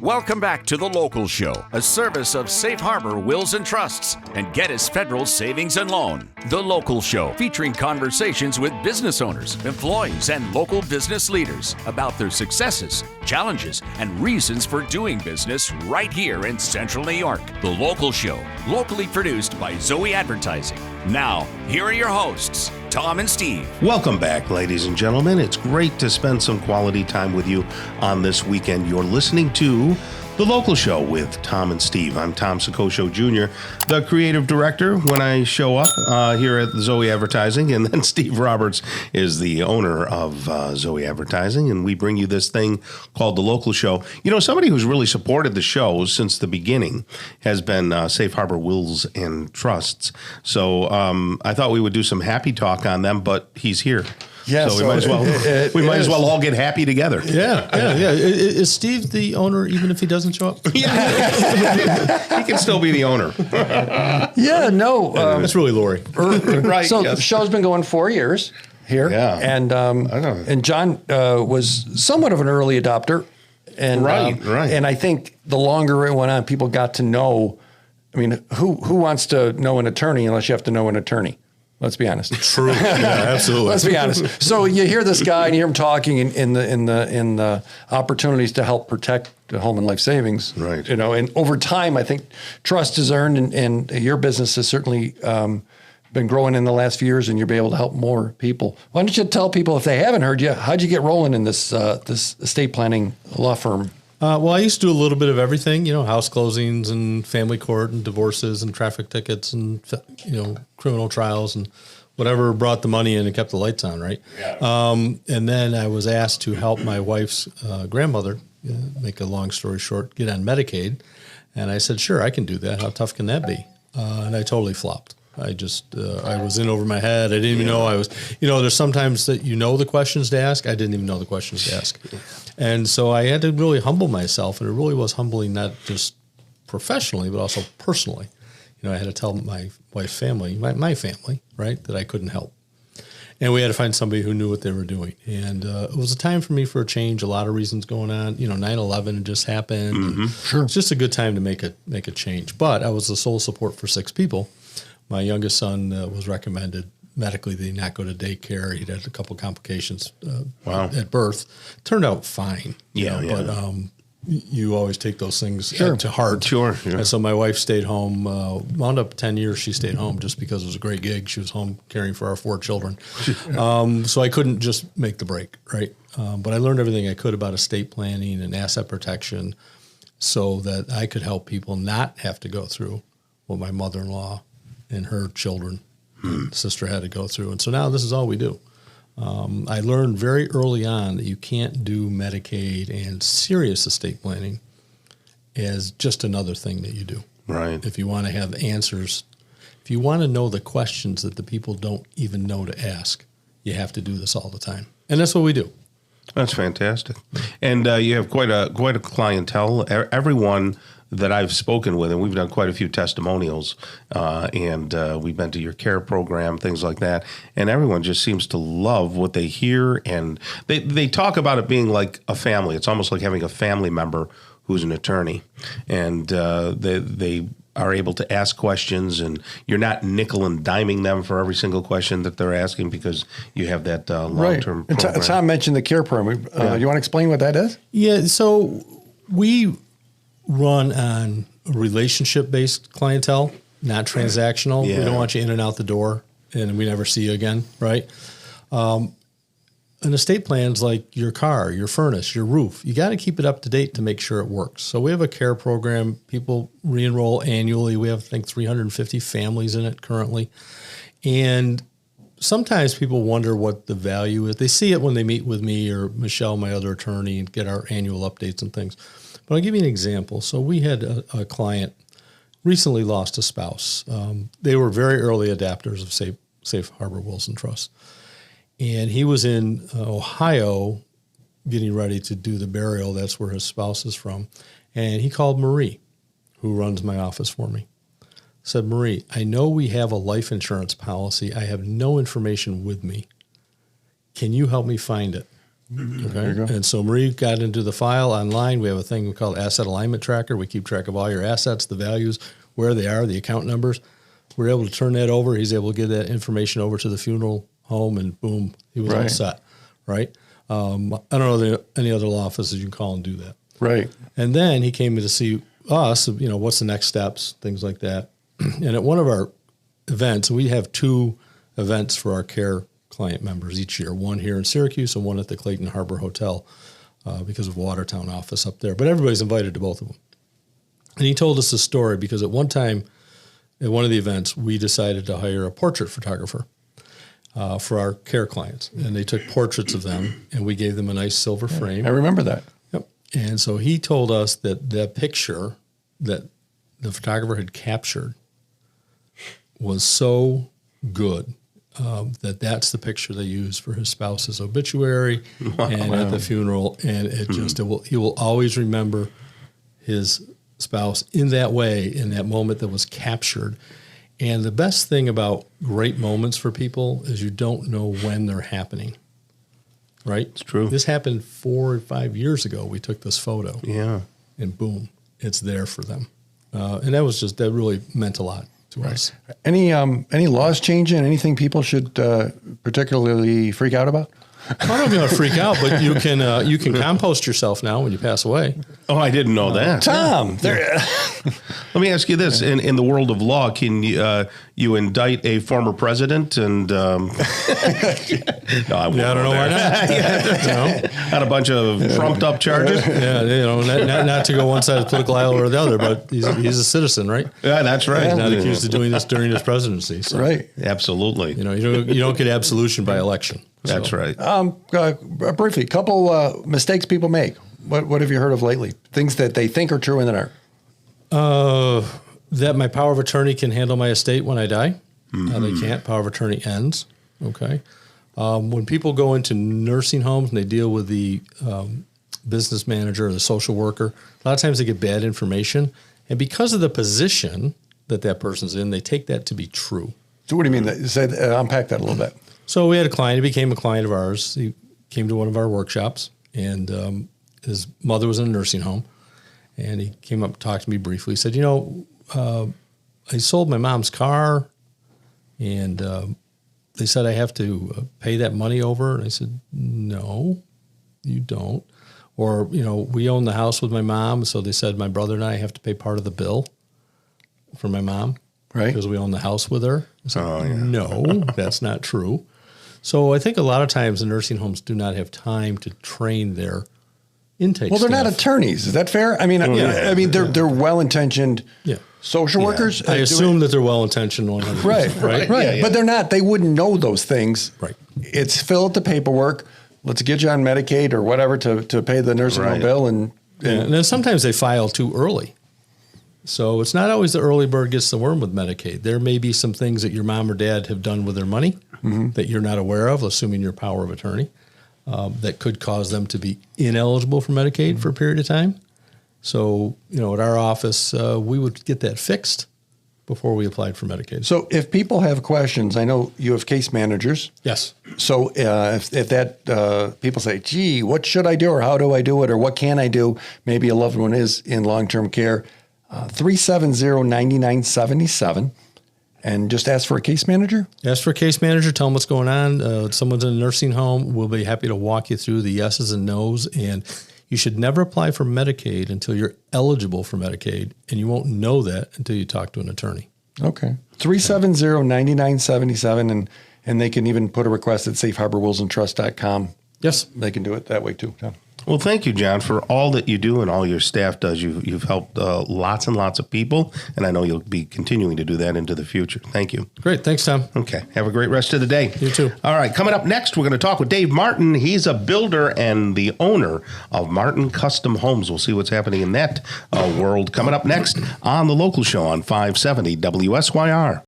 Welcome back to The Local Show, a service of Safe Harbor Wills and Trusts and Geddes Federal Savings and Loan. The Local Show, featuring conversations with business owners, employees, and local business leaders about their successes, challenges, and reasons for doing business right here in Central New York. The Local Show, locally produced by Zoey Advertising. Now, here are your hosts, Tom and Steve. Welcome back, ladies and gentlemen. It's great to spend some quality time with you on this weekend. You're listening to The Local Show with Tom and Steve. I'm Tom Soccocio Jr., the creative director when I show up here at Zoey Advertising, and then Steve Roberts is the owner of Zoey Advertising, and we bring you this thing called The Local Show. You know, somebody who's really supported the show since the beginning has been Safe Harbor Wills and Trusts. So I thought we would do some happy talk on them, but he's here. Yeah, so we might as well all get happy together. Yeah. Is Steve the owner even if he doesn't show up? Yeah, he can still be the owner. It's really Lori. Right. So the show's been going 4 years here. Yeah. And John was somewhat of an early adopter. And, right. And I think the longer it went on, people got to know. I mean, who wants to know an attorney unless you have to know an attorney? Let's be honest. True. Yeah, absolutely. Let's be honest. So you hear this guy and you hear him talking in the opportunities to help protect the home and life savings. Right. You know, and over time, I think trust is earned, and your business has certainly been growing in the last few years, and you'll be able to help more people. Why don't you tell people, if they haven't heard you, how'd you get rolling in this estate planning law firm? Well, I used to do a little bit of everything, house closings and family court and divorces and traffic tickets and, criminal trials and whatever brought the money in and kept the lights on, right? Yeah. And then I was asked to help my wife's grandmother, make a long story short, get on Medicaid. And I said, sure, I can do that. How tough can that be? And I totally flopped. I was in over my head. I didn't even know I was, there's sometimes that the questions to ask. I didn't even know the questions to ask. And so I had to really humble myself, and it really was humbling, not just professionally, but also personally. I had to tell my wife's family, my family, right, that I couldn't help. And we had to find somebody who knew what they were doing. And it was a time for me for a change, a lot of reasons going on. 9/11 just happened. Mm-hmm. Sure. It's just a good time to make a change. But I was the sole support for 6 people. My youngest son was recommended medically that he not go to daycare. He'd had a couple complications at birth. Turned out fine. But you always take those things to heart. Sure. And so my wife stayed home. Wound up 10 years she stayed home just because it was a great gig. She was home caring for our 4 children. So I couldn't just make the break, right? But I learned everything I could about estate planning and asset protection so that I could help people not have to go through what my mother-in-law and her children and sister had to go through. And so now this is all we do. I learned very early on that you can't do Medicaid and serious estate planning as just another thing that you do. Right. If you want to have answers, if you want to know the questions that the people don't even know to ask, you have to do this all the time. And that's what we do. That's fantastic. And you have quite a clientele. Everyone that I've spoken with, and we've done quite a few testimonials, and we've been to your care program, things like that, and everyone just seems to love what they hear, and they talk about it being like a family. It's almost like having a family member who's an attorney, and they are able to ask questions, and you're not nickel and diming them for every single question that they're asking because you have that long-term program. And Tom mentioned the care program. You want to explain what that is? Yeah, so we run on relationship-based clientele, not transactional. Yeah. We don't want you in and out the door, and we never see you again, right? An estate plan's like your car, your furnace, your roof. You got to keep it up to date to make sure it works. So we have a care program. People re-enroll annually. We have, I think, 350 families in it currently. And sometimes people wonder what the value is. They see it when they meet with me or Michelle, my other attorney, and get our annual updates and things. But I'll give you an example. So we had a client recently lost a spouse. They were very early adapters of Safe Harbor Wills and Trusts. And he was in Ohio getting ready to do the burial. That's where his spouse is from. And he called Marie, who runs my office for me. Said, Marie, I know we have a life insurance policy. I have no information with me. Can you help me find it? Okay. And so Marie got into the file online. We have a thing we call Asset Alignment Tracker. We keep track of all your assets, the values, where they are, the account numbers. We're able to turn that over. He's able to get that information over to the funeral home, and boom, he was all set, right? I don't know any other law offices you can call and do that. Right. And then he came in to see us, what's the next steps, things like that. And at one of our events, we have 2 events for our care client members each year, one here in Syracuse and one at the Clayton Harbor Hotel because of Watertown office up there. But everybody's invited to both of them. And he told us a story because at one time, at one of the events, we decided to hire a portrait photographer for our care clients. And they took portraits of them, and we gave them a nice silver frame. I remember that. Yep. And so he told us that that picture that the photographer had captured was so good that's the picture they used for his spouse's obituary and at the funeral. And he will always remember his spouse in that way, in that moment that was captured. And the best thing about great moments for people is you don't know when they're happening, right? It's true. This happened 4 or 5 years ago. We took this photo. Yeah. And boom, it's there for them. And that really meant a lot to us. Any laws changing? Anything people should particularly freak out about? I don't know if you want to freak out, but you can compost yourself now when you pass away. Oh, I didn't know that. Tom, Let me ask you this: in the world of law, can you indict a former president? And no, I don't know why not. Got a bunch of trumped up charges. Yeah, not to go one side of the political aisle or the other, but he's a citizen, right? Yeah, that's right. He's not accused of doing this during his presidency. So, right? Absolutely. You don't get absolution by election. That's right. Briefly, couple mistakes people make. What have you heard of lately? Things that they think are true and that aren't. That my power of attorney can handle my estate when I die. They can't. Power of attorney ends. Okay. When people go into nursing homes and they deal with the business manager or the social worker, a lot of times they get bad information. And because of the position that person's in, they take that to be true. So what do you mean? Unpack that a little bit. So we had a client. He became a client of ours. He came to one of our workshops, and his mother was in a nursing home. And he came up and talked to me briefly. He said, I sold my mom's car, and they said I have to pay that money over. And I said, no, you don't. Or, we own the house with my mom, so they said my brother and I have to pay part of the bill for my mom. Right. Because we own the house with her. I said, no, that's not true. So I think a lot of times the nursing homes do not have time to train their intake Well, they're not attorneys. Is that fair? I mean, they're well-intentioned social workers. I assume that they're well-intentioned 100%. Right. Yeah. But they're not. They wouldn't know those things. Right. It's fill out the paperwork. Let's get you on Medicaid or whatever to pay the nursing home bill. And then sometimes they file too early. So it's not always the early bird gets the worm with Medicaid. There may be some things that your mom or dad have done with their money that you're not aware of, assuming your power of attorney, that could cause them to be ineligible for Medicaid for a period of time. So, at our office, we would get that fixed before we applied for Medicaid. So if people have questions, I know you have case managers. Yes. So if that people say, gee, what should I do or how do I do it or what can I do? Maybe a loved one is in long-term care. 370-9977 and just ask for a case manager? Ask for a case manager. Tell them what's going on. Someone's in a nursing home. We'll be happy to walk you through the yeses and nos. And you should never apply for Medicaid until you're eligible for Medicaid. And you won't know that until you talk to an attorney. Okay. 370-9977. And they can even put a request at safeharborwillsandtrust.com. Yes. They can do it that way too. Tom. Well, thank you, John, for all that you do and all your staff does. You've helped lots and lots of people, and I know you'll be continuing to do that into the future. Thank you. Great. Thanks, Tom. Okay. Have a great rest of the day. You too. All right. Coming up next, we're going to talk with Dave Martin. He's a builder and the owner of Martin Custom Homes. We'll see what's happening in that world coming up next on The Local Show on 570 WSYR.